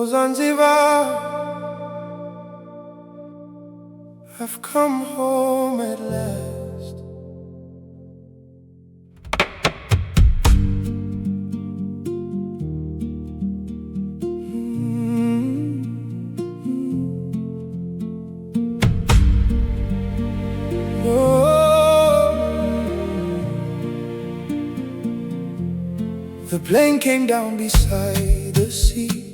Zanzibar, I've come home at last. The plane came down beside the sea.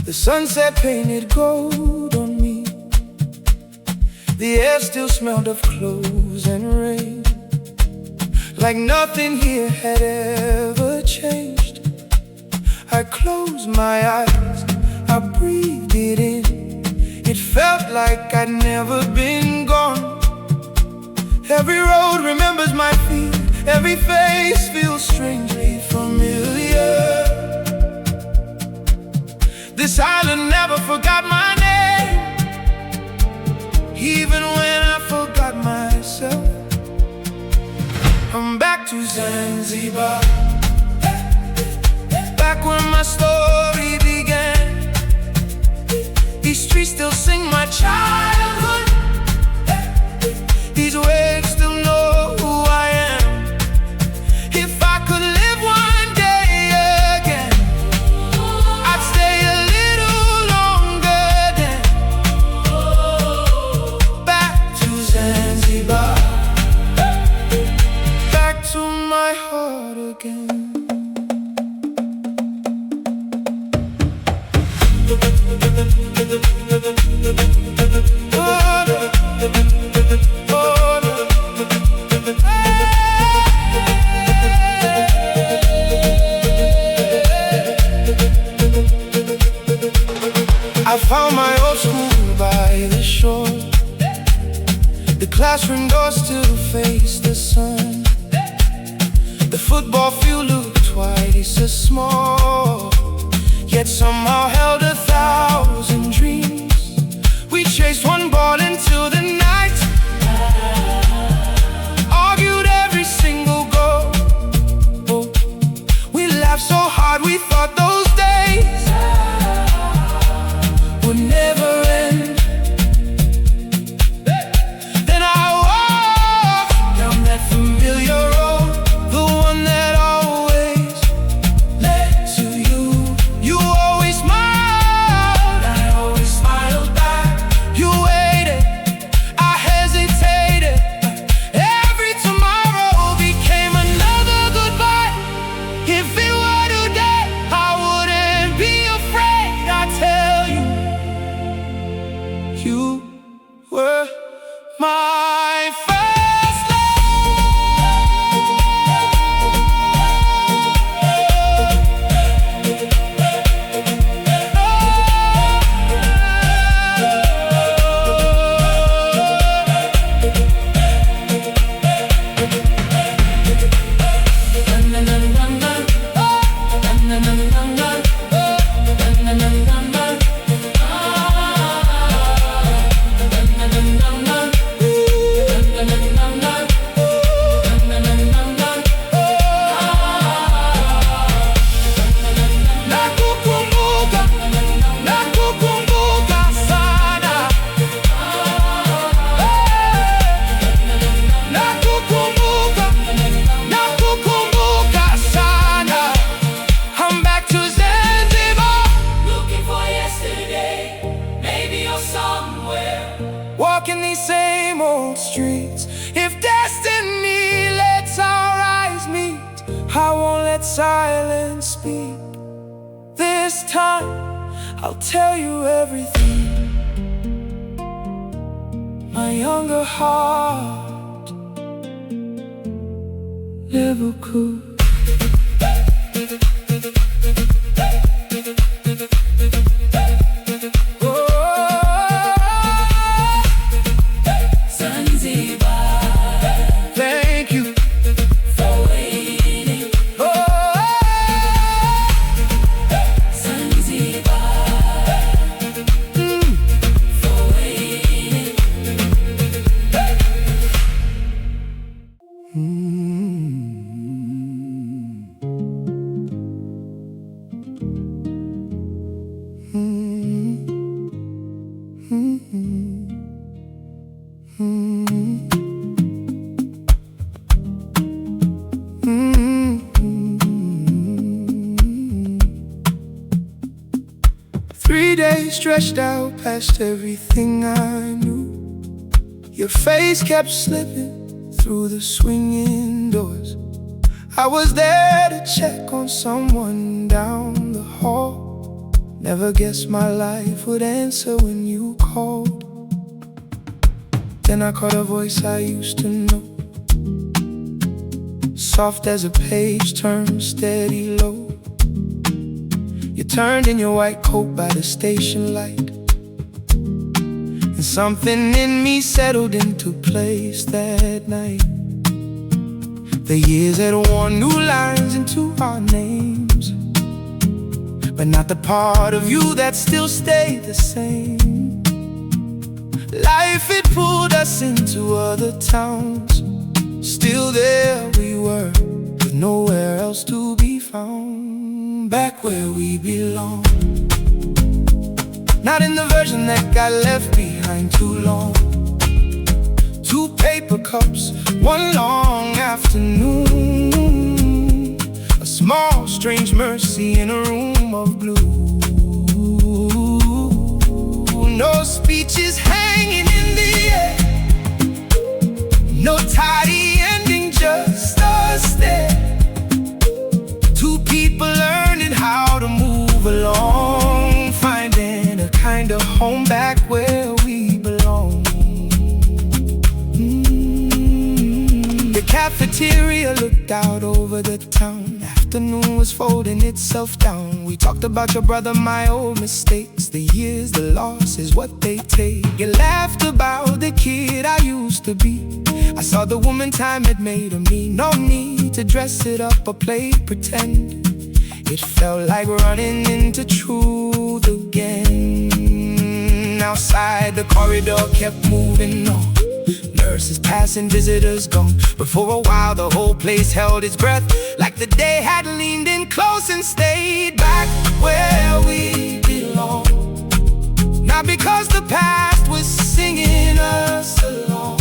The sunset painted gold on me. The air still smelled of clothes and rain, like nothing here had ever changed. I closed my eyes, I breathed it in. It felt like I'd never been gone. Every road remembers my feet, every face feels strangely familiar. This island never forgot my name, even when I forgot myself. I'm back to Zanzibar, back where my story began. These streets still sing my childhood. These waves still know who I am. If I could live one day again, I'd stay a little longer then. Back to Zanzibar, back to my heart again. I found my old school by the shore. The classroom doors still face the sun. The football field looked twice as small, yet somehow held 1,000 dreams. We chased one ball into the night, argued every single goal. We laughed so hard we thought those days would never end. Then I walked down that familiar road, the one that always led to you. You always smiled, I always smiled back. You waited, I hesitated. Every tomorrow became another goodbye. If it were today, I wouldn't be afraid. I tell you, you were my first walking these same old streets. If destiny lets our eyes meet, I won't let silence speak. This time, I'll tell you everything my younger heart never could. day stretched out past everything I knew. Your face kept slipping through the swinging doors. I was there to check on someone down the hall. Never guessed my life would answer when you called. Then I caught a voice I used to know, soft as a page turned steady low. You turned in your white coat by the station light, and something in me settled into place that night. The years had worn new lines into our names, but not the part of you that still stayed the same. Life had pulled us into other towns. Still there we were, with nowhere else to be found. Back where we belong, not in the version that got left behind too long. 2 paper cups, 1 long afternoon, a small strange mercy in a room of blue. No speeches hanging in the air, no tidy ending, just us there. 2 people learning how to move along, finding a kind of home back where we belong. The cafeteria looked out over the town. Afternoon was folding itself down. We talked about your brother, my old mistakes. The years, the losses, what they take. You laughed about the kid I used to be. I saw the woman time had made of me. No need to dress it up or play pretend. It felt like running into truth again. Outside the corridor kept moving on, nurses passing, visitors gone. But for a while the whole place held its breath, like the day had leaned in close and stayed back where we belong. Not because the past was singing us along,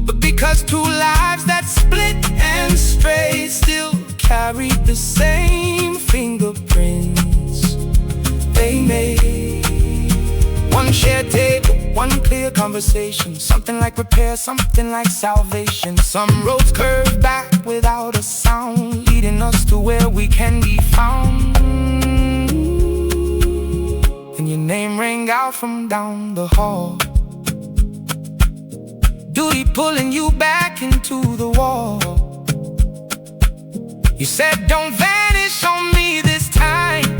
but because 2 lives that split and strayed still carried the same fingerprints they made. 1 shared table, 1 clear conversation, something like repair, something like salvation. Some roads curve back without a sound, leading us to where we can be found. And your name rang out from down the hall, duty pulling you back into the wall. You said, don't vanish on me this time,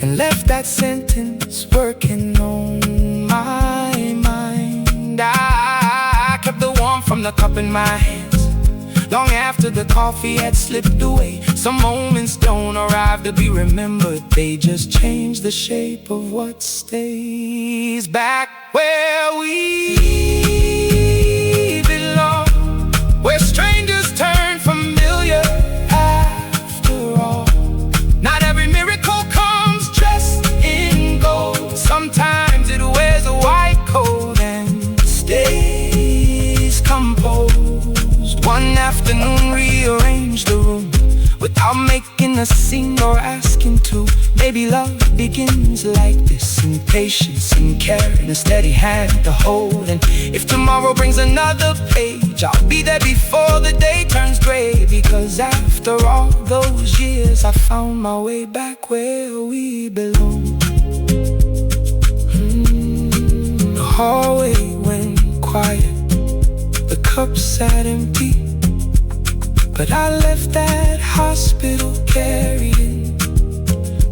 and left that sentence working on my mind. I kept the warmth from the cup in my hands, long after the coffee had slipped away. Some moments don't arrive to be remembered, they just change the shape of what stays. Back where we belong, where strangers turn familiar after all. Not every miracle comes dressed in gold. Sometimes it wears a white coat and stays composed. One afternoon rearranged the room without making a scene or asking to. Maybe love begins like this, in patience and care, and a steady hand to hold. And if tomorrow brings another page, I'll be there before the day turns gray. Because after all those years, I found my way back where we belong. The hallway went quiet, the cup sat empty, but I left that hospital carrying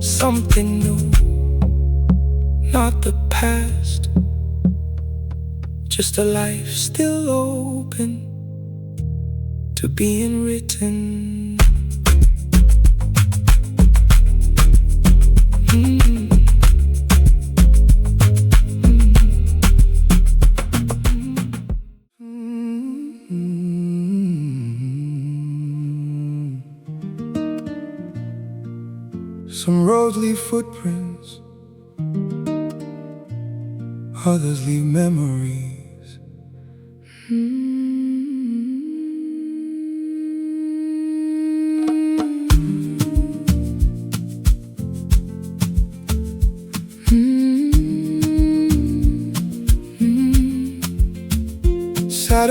something new. Not the past, just a life still open to being written. Some roads leave footprints, others leave memories.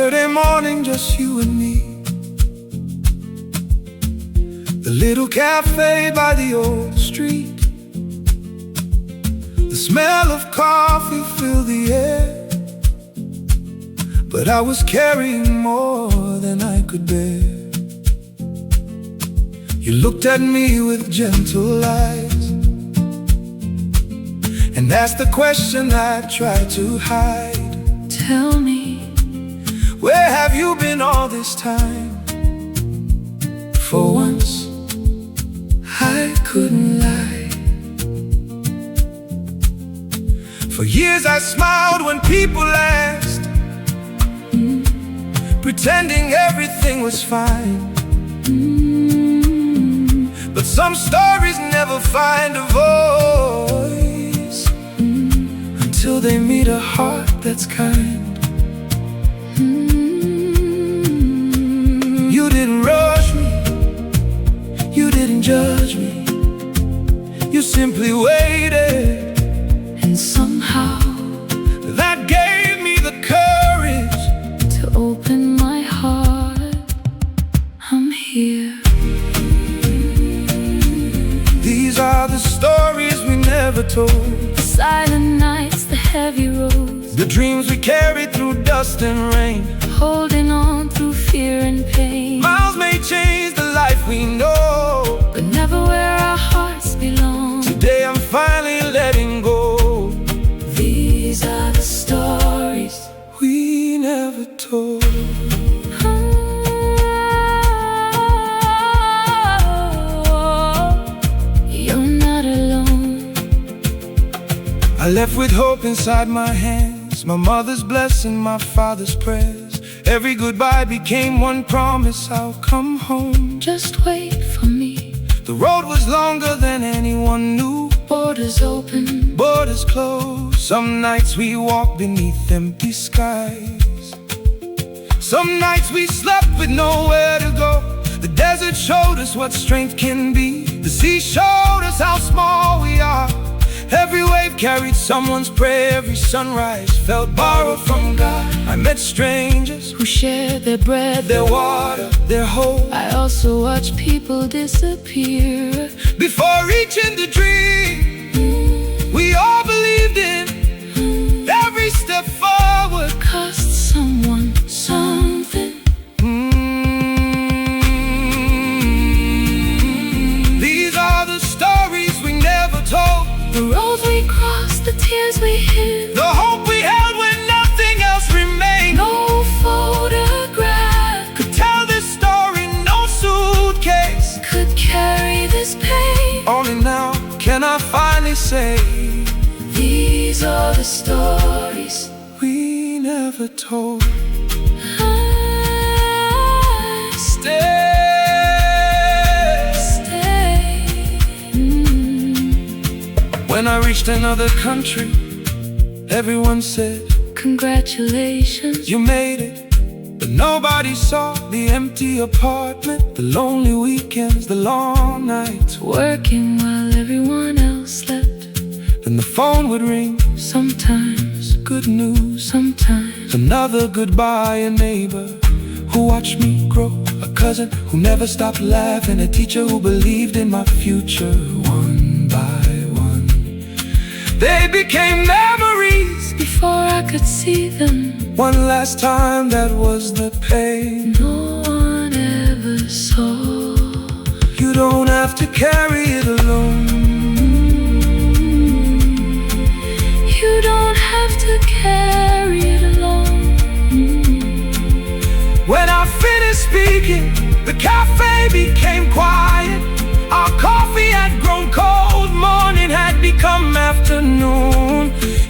Saturday morning, just you and me. The little cafe by the old street. The smell of coffee filled the air, but I was carrying more than I could bear. You looked at me with gentle eyes and asked the question I tried to hide. Tell me, where have you been all this time? For once, I couldn't lie. For years I smiled when people asked, pretending everything was fine. But some stories never find a voice until they meet a heart that's kind. You didn't rush me, you didn't judge me, you simply waited. and somehow That gave me the courage to open my heart. I'm here. These are the stories we never told, The silent nights, the heavy roads, the dreams we carried through dust and rain. holding on through fear and pain, Miles may change the life we know, but never where our hearts belong. today I'm finally letting go. These are the stories We never told. You're not alone. I left with hope inside my hands, my mother's blessing, my father's prayers. Every goodbye became one promise, I'll come home. Just wait for me. The road was longer than anyone knew. Borders open, Borders closed. Some nights we walked beneath empty skies. Some nights we slept with nowhere to go. The desert showed us what strength can be. The sea showed us how small we are. Every wave carried someone's prayer. Every sunrise felt borrowed from God. I met strangers who share their bread, their water, their hope. I also watch people disappear. Before reaching the dream we all believed in, every step forward Cost someone something. These are the stories we never told, The roads we crossed, the tears we hid, the hope we held when nothing else remained. no photograph Could tell this story, no suitcase. could carry this pain. Only now can I finally say, These are the stories we never told. Stay. When I reached another country, everyone said, Congratulations. you made it. But nobody saw the empty apartment, the lonely weekends, the long nights. Working while everyone else slept. Then the phone would ring, Sometimes, good news. sometimes. Another goodbye, a neighbor who watched me grow, a cousin who never stopped laughing, a teacher who believed in my future. One by one, they became memories. Before I could see them, One last time, that was the pain. no one ever saw. You don't have to carry it alone. You don't have to carry it alone. When I finished speaking, the cafe became quiet. Our coffee had grown cold, morning had become afternoon.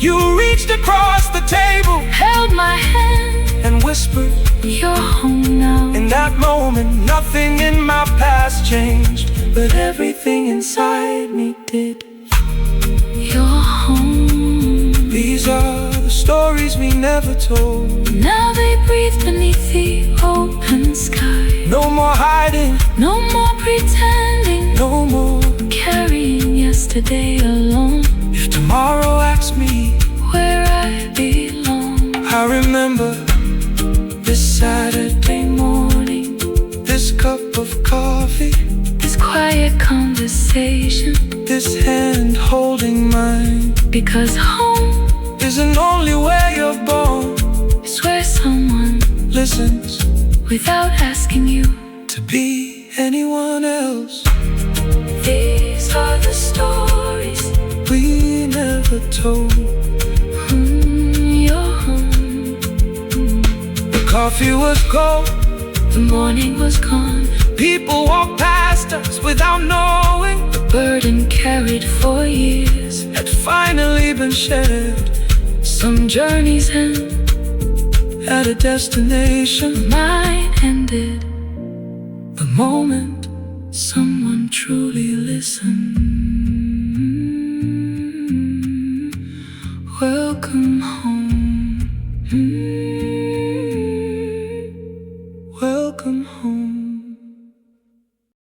You reached across the table, Held my hand, and whispered, you're home now. in that moment, nothing in my past changed, but everything inside me did. You're home. These are the stories we never told. Now they breathe beneath the open sky. No more hiding, No more pretending, no more. carrying yesterday alone. If tomorrow asks me Where I belong. I remember this conversation, this hand holding mine. because home Isn't only where you're born, is where someone listens without asking you to be anyone else. These are the stories We never told. Your home. The coffee was cold, The morning was gone, people walked past us without knowing. the burden carried for years. Had finally been shared. Some journeys end, At a destination, mine ended the moment someone truly listened.